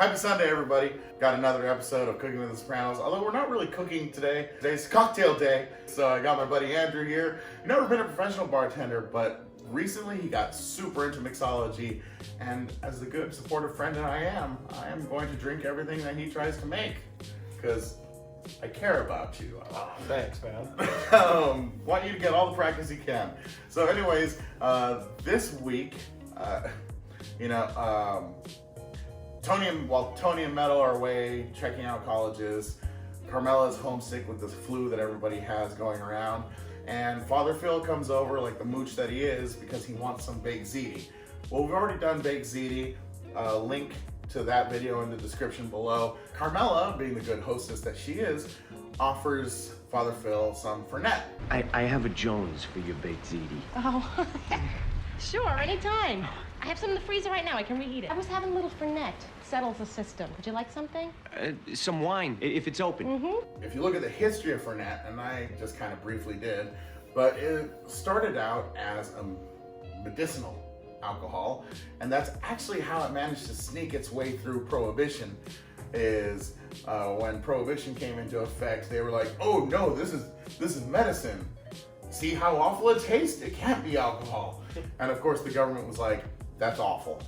Happy Sunday, everybody. Got another episode of Cooking with the Sopranos, although we're not really cooking today. Today's cocktail day, so I got my buddy Andrew here. He's never been a professional bartender, but recently he got super into mixology, and as the good supportive friend that I am going to drink everything that he tries to make, because I care about you. Oh, thanks, man. Want you to get all the practice you can. So anyways, this week, Tony and Meadow are away checking out colleges. Carmela's homesick with this flu that everybody has going around. And Father Phil comes over like the mooch that he is because he wants some baked ziti. Well, we've already done baked ziti. Link to that video in the description below. Carmela, being the good hostess that she is, offers Father Phil some Fernet. I have a Jones for your baked ziti. Oh, sure, anytime. I have some in the freezer right now. I can reheat it. I was having a little Fernet. Settles the system. Would you like something? Some wine, if it's open. Mm-hmm. If you look at the history of Fernet, and I just kind of briefly did, but it started out as a medicinal alcohol, and that's actually how it managed to sneak its way through Prohibition. Is when Prohibition came into effect, they were like, "Oh no, this is medicine. See how awful it tastes? It can't be alcohol." And of course, the government was like, "That's awful.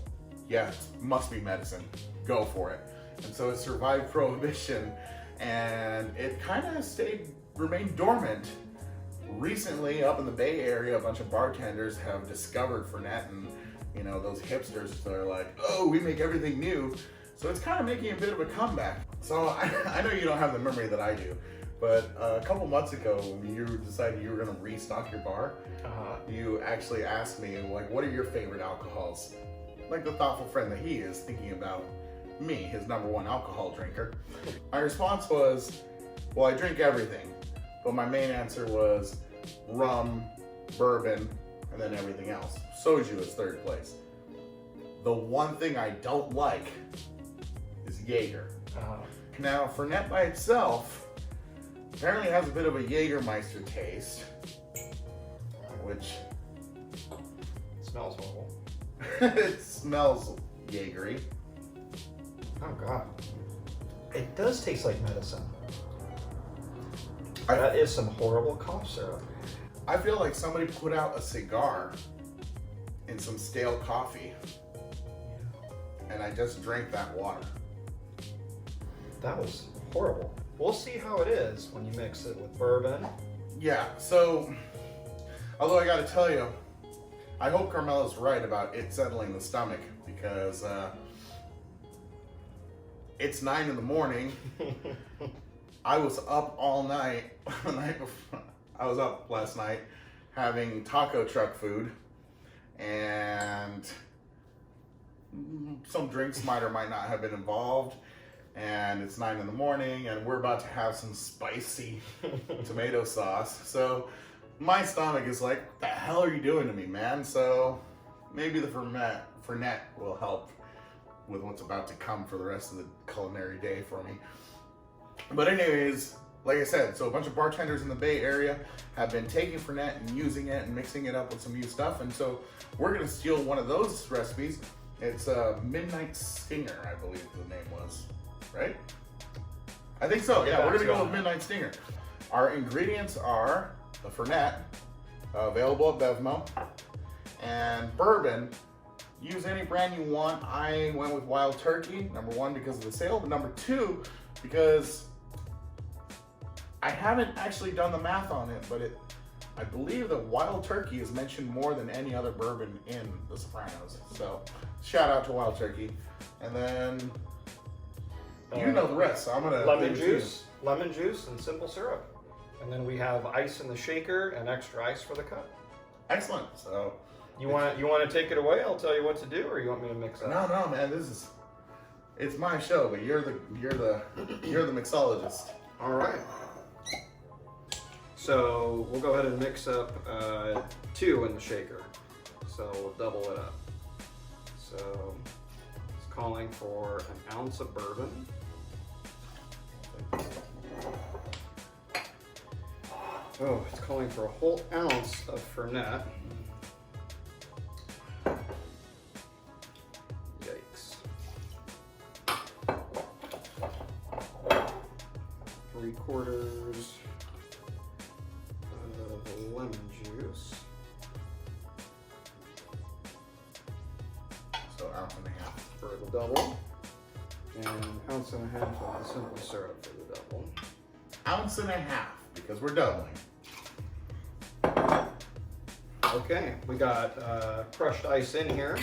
Yeah, it must be medicine. Go for it." And so it survived Prohibition, and it kind of remained dormant. Recently, up in the Bay Area, a bunch of bartenders have discovered Fernet, and those hipsters, they're like, "Oh, we make everything new." So it's kind of making a bit of a comeback. So I know you don't have the memory that I do, but a couple months ago, when you decided you were going to restock your bar, you actually asked me, like, what are your favorite alcohols? Like the thoughtful friend that he is, thinking about me, his number one alcohol drinker. My response was, well, I drink everything, but my main answer was rum, bourbon, and then everything else. Soju is third place. The one thing I don't like is Jaeger. Now, Fernet by itself apparently has a bit of a Jägermeister taste, which Smells horrible. it smells Jaegery. Oh god. It does taste like medicine. That is some horrible cough syrup. I feel like somebody put out a cigar in some stale coffee, and I just drank that water. That was horrible. We'll see how it is when you mix it with bourbon. Yeah, so, although I gotta tell you, I hope Carmela's right about it settling the stomach, because it's 9 in the morning. I was up all night, the night before. I was up last night having taco truck food, and some drinks might or might not have been involved, and it's 9 in the morning, and we're about to have some spicy tomato sauce. So my stomach is like, what the hell are you doing to me, man? So maybe the Fernet will help with what's about to come for the rest of the culinary day for me. But anyways, like I said, so a bunch of bartenders in the Bay Area have been taking Fernet and using it and mixing it up with some new stuff. And so we're gonna steal one of those recipes. It's a Midnight Stinger, I believe the name was, right? I think so, yeah, we're gonna go with Midnight Stinger. Our ingredients are the Fernet, available at Bevmo, and bourbon. Use any brand you want. I went with Wild Turkey, number one, because of the sale, but number two, because I haven't actually done the math on it, but I believe that Wild Turkey is mentioned more than any other bourbon in The Sopranos. So shout out to Wild Turkey. And then you know the rest. So I'm gonna lemon juice, and simple syrup. And then we have ice in the shaker and extra ice for the cut. Excellent. So you want to take it away? I'll tell you what to do, or you want me to mix it? No, man. It's my show, but you're the mixologist. All right. So we'll go ahead and mix up 2 in the shaker. So we'll double it up. So it's calling for an ounce of bourbon. Oh, it's calling for a whole ounce of Fernet. Yikes. 3/4 of lemon juice. So 1.5 ounces. For the double. And 1.5 ounces of the simple syrup for the double. 1.5 ounces, because we're doubling. Okay, we got crushed ice in here.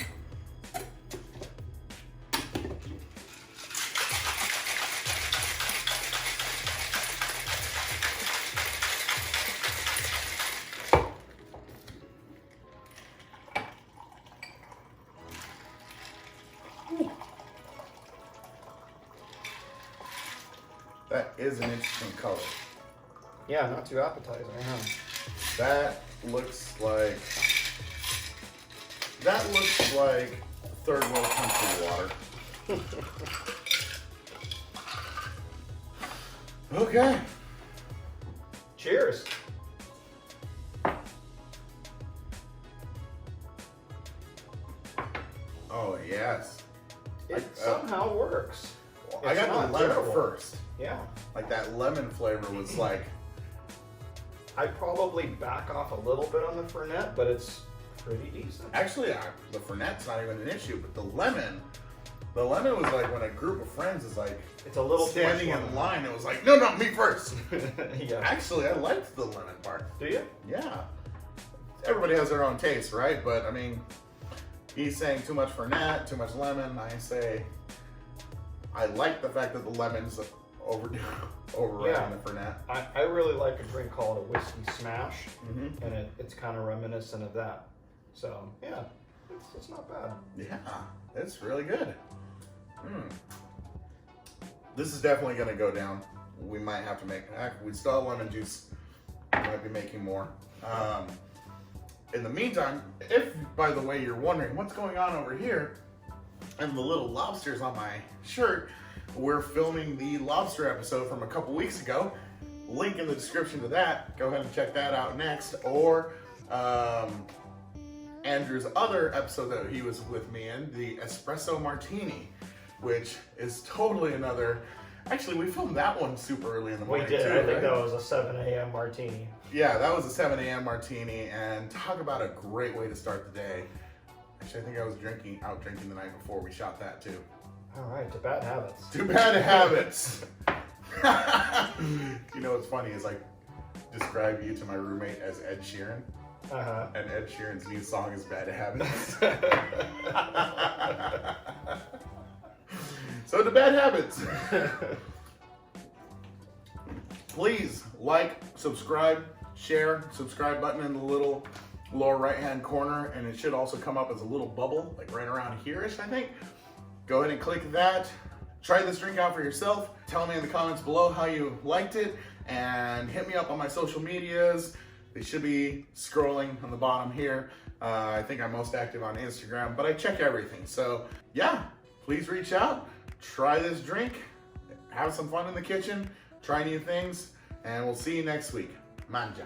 That is an interesting color. Yeah, not too appetizing, huh? That looks like third world country water. Okay. Cheers. Oh yes. It somehow works. I got the lemon terrible. first. Yeah. Like that lemon flavor was like. I'd probably back off a little bit on the Fernet, but it's pretty decent. Actually, the Fernet's not even an issue, but the lemon was like when a group of friends is like It's a little too much standing in lemon. line. It was like, no, me first. Yeah. Actually, I liked the lemon part. Do you? Yeah. Everybody has their own taste, right? But I mean, he's saying too much Fernet, too much lemon. I say, I like the fact that the lemon's overriding the Fernet. I really like a drink called a whiskey smash, Mm-hmm. and it's kind of reminiscent of that. So yeah, it's not bad. Yeah, it's really good. This is definitely going to go down. We might have to make, we still have lemon juice. We might be making more. In the meantime, if, by the way, you're wondering what's going on over here and the little lobsters on my shirt, we're filming the lobster episode from a couple weeks ago. Link in the description to that. Go ahead and check that out next. Or Andrew's other episode that he was with me in, the Espresso Martini, which is totally another. Actually, we filmed that one super early in the morning. We did. Too, I think right? that was a 7 a.m. martini. Yeah, that was a 7 a.m. martini, and talk about a great way to start the day. Actually, I think I was out drinking the night before we shot that too. All right, to bad habits. Too bad habits. You know what's funny is I describe you to my roommate as Ed Sheeran, and Ed Sheeran's new song is Bad Habits. So to bad habits. Please like, subscribe, share. Subscribe button in the little lower right-hand corner, and it should also come up as a little bubble, like right around here-ish, I think. Go ahead and click that. Try this drink out for yourself. Tell me in the comments below how you liked it, and hit me up on my social medias. They should be scrolling on the bottom here. I think I'm most active on Instagram, but I check everything. So yeah, please reach out, try this drink, have some fun in the kitchen, try new things, and we'll see you next week. Manja.